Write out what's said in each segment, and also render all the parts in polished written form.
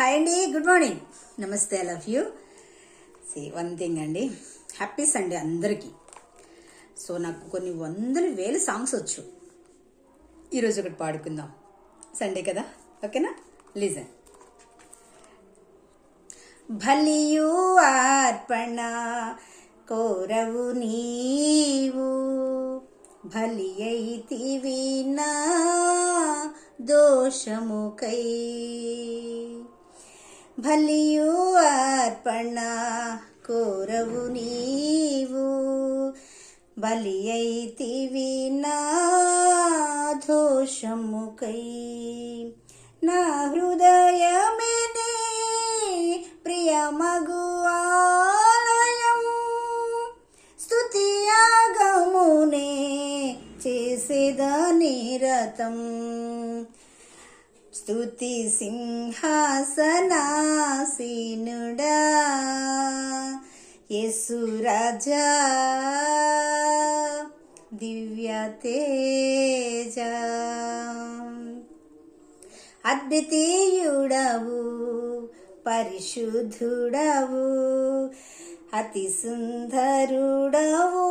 Hi అండి, good morning, నమస్తే, I love you. One thing అండి, హ్యాపీ సండే అందరికీ. సో నాకు కొన్ని వందల వేల సాంగ్స్ వచ్చు. ఈరోజు ఒకటి పాడుకుందాం, సండే కదా, ఓకేనా? లిజన్. బలియు అర్పణ కోరవు నీవు, బలి అయితివి నా దోషముకై. బలియు అర్పణ కోరవు నీవు, బలి అయితివి నా దోషముకై. నా హృదయమే నీ ప్రియమగు ఆలయం, స్తుతియాగమునే చేసేదా నిరతం. స్తుతి సింహాసనాసీనుడా యేసు రాజా దివ్య తేజ. అద్వితీయుడవు పరిశుద్ధుడవు అతి సుందరుడవు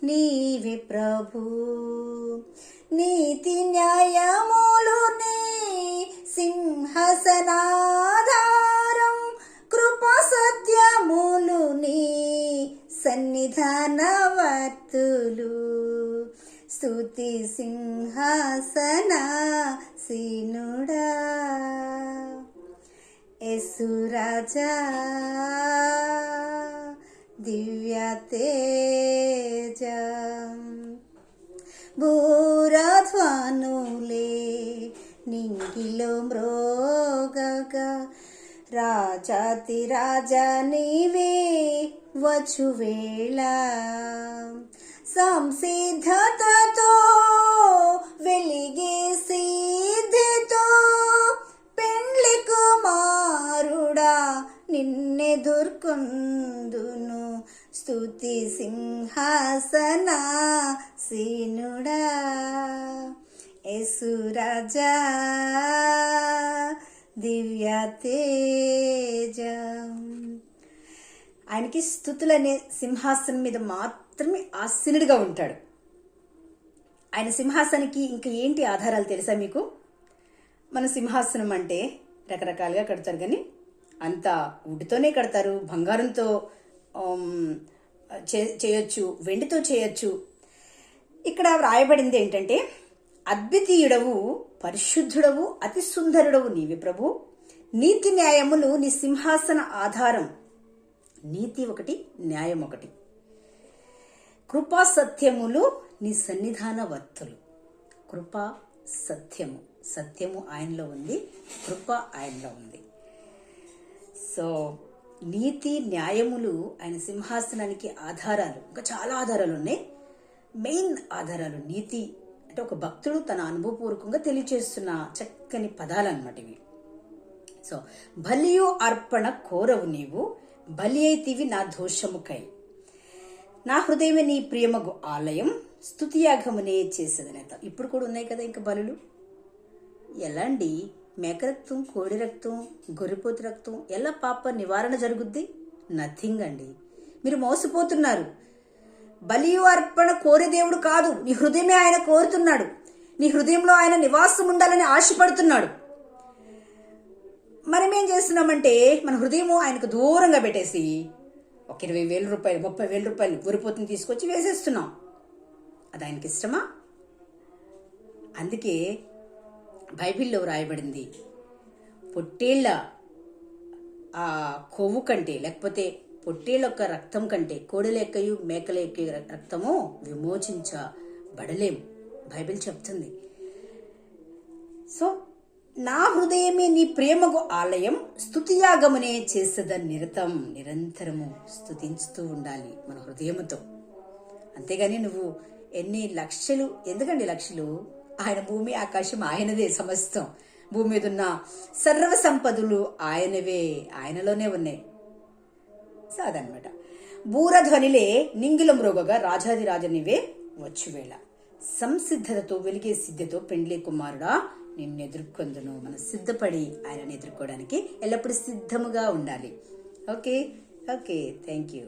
నీవే ప్రభు. నీతి న్యాయములు నీ సింహాసనాధారం, కృపా సత్యములు నీ సన్నిధానవర్తులు. స్తుతి సింహాసనాసీనుడా యేసు రాజా దివ్య తేజ. బూరధ్వనులే నింగిలో మ్రోగగా, రాజాతి రాజా నీవే వచ్చువేళ. సంసిద్ధతతో వెలిగే సిద్ధితో పెండ్లి కుమారుడా నిన్నెదుర్కొందును. స్తుతి సింహాసనాసీనుడా యేసు రాజా దివ్య తేజ. ఆయనకి స్తుతులనే సింహాసనం మీద మాత్రమే ఆసీనుడిగా ఉంటాడు. ఆయన సింహాసనానికి ఇంకా ఏంటి ఆధారాలు తెలుసా మీకు? మన సింహాసనం అంటే రకరకాలుగా కడతారు, కానీ అంతా వుడ్తోనే కడతారు. బంగారంతో చేయొచ్చు, వెండితో చేయొచ్చు. ఇక్కడ వ్రాయబడింది ఏంటంటే, అద్వితీయుడవు పరిశుద్ధుడవు అతి సుందరుడవు నీవే ప్రభు. నీతి న్యాయములు నీ సింహాసన ఆధారం. నీతి ఒకటి, న్యాయం ఒకటి. కృపా సత్యములు నీ సన్నిధాన వర్తులు. కృపా సత్యము, సత్యము ఆయనలో ఉంది, కృప ఆయనలో ఉంది. సో నీతి న్యాయములు ఆయన సింహాసనానికి ఆధారాలు. ఇంకా చాలా ఆధారాలు ఉన్నాయి. మెయిన్ ఆధారాలు నీతి అంటే ఒక భక్తుడు తన అనుభవపూర్వకంగా తెలియచేస్తున్న చక్కని పదాలు అన్నమాట ఇవి. సో బలియు అర్పణ కోరవు నీవు, బలి అయితివి నా దోషముకై. నా హృదయమే నీ ప్రియమగు ఆలయం, స్తుతియాగమునే చేసేదనేత. ఇప్పుడు కూడా ఉన్నాయి కదా ఇంకా బలులు. ఎలా అండి? మేక రక్తం, కోడి రక్తం, గొర్రెపోతు రక్తం, ఎలా పాప నివారణ జరుగుద్ది? నథింగ్ అండి. మీరు మోసపోతున్నారు. బలియు అర్పణ కోరే దేవుడు కాదు, నీ హృదయమే ఆయన కోరుతున్నాడు. నీ హృదయంలో ఆయన నివాసం ఉండాలని ఆశపడుతున్నాడు. మనం ఏం చేస్తున్నామంటే, మన హృదయము ఆయనకు దూరంగా పెట్టేసి ఒక 20,000 రూపాయలు 30,000 రూపాయలు గొర్రెపోతుని తీసుకొచ్చి వేసేస్తున్నాం. అది ఆయనకి ఇష్టమా? అందుకే బైబిల్లో రాయబడింది, పొట్టేళ్ల ఆ కొవ్వు కంటే, లేకపోతే పొట్టేళ్ల యొక్క రక్తం కంటే కోడెల యొక్కయు మేకల యొక్క రక్తము విమోచించబడలేం, బైబిల్ చెప్తుంది. సో నా హృదయమే నీ ప్రేమకు ఆలయం, స్తుతియాగమునే చేసేద నిరతం. నిరంతరము స్తుతించుతూ ఉండాలి మన హృదయముతో. అంతేగాని నువ్వు ఎన్ని లక్షలు, ఎందుకండి లక్షలు? ఆయన భూమి ఆకాశం ఆయనదే, సమస్తం. భూమి మీద ఉన్న సర్వ సంపదలు ఆయనవే, ఆయనలోనే ఉన్నాయి. సో అదనమాట. బూరధ్వనిలే నింగిల మ్రోగగా, రాజాది రాజనివే వచ్చువేళ. సంసిద్ధతతో వెలిగే సిద్ధతో పెండ్లి కుమారుడా నిన్ను ఎదుర్కొందును. మనం సిద్ధపడి ఆయనను ఎదుర్కోవడానికి ఎల్లప్పుడూ సిద్ధముగా ఉండాలి. Okay okay, thank you.